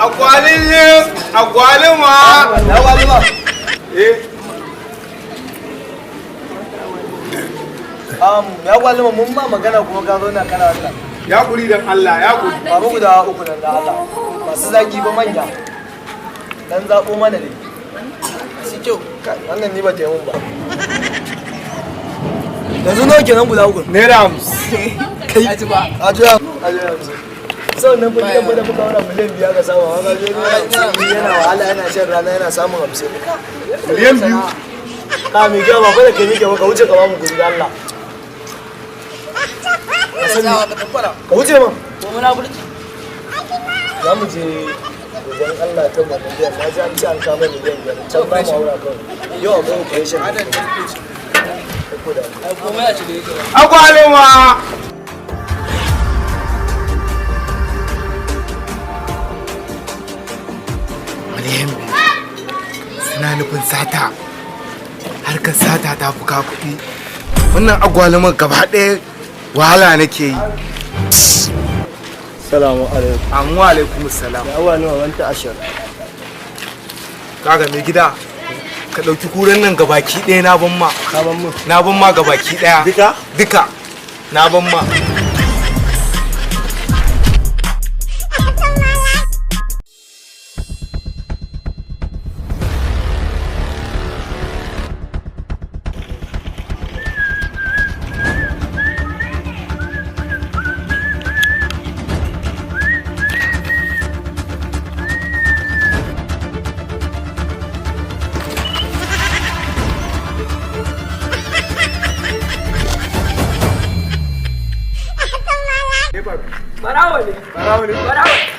Agwaluma. Agwaluma. Ya gwalima mun ma magana kuma ka zo na kana wannan. Ya kuri dan Allah, ya kuri. Babu guda uku nan da Allah. Masu zaki ba manya. Dan zabo mana ne. Shi kyau. Wannan ni ba ta yi mun ba. Yanzu nawa kenan guda uku? Naira 50. Kai. Aji ba. Aji 50. Sau nan fa gidan da muka wara miliyan 5 ka samu. Haka zai yana wahala yana shan rana yana samun 50. Miliyan 2. Ka mi ga ba da kai mi ga ka wuce ka ba mu guri da Allah. Ka wuce ma. Ko muna burki. Za mu je wajen Allah ta ba miliyan na ji an ci an kama miliyan 5 can ba mu aura kawai. Yau akwai operation. Agwaluma. Suna nufin sata, harkar sata ta fi kuɗi. Wannan agwalumar gaba ɗaya wahala nake yi. Salamu alaikum. Amma alaikum salam. Ya wani wanta ashar. Kaga mai gida, ka ɗauki kuren nan gabaki ɗaya na ban ma. Ka ban mu. Na ban ma gabaki ɗaya. Duka? Duka. Na ban ma. Barawo ne. Barawo ne. Barawo.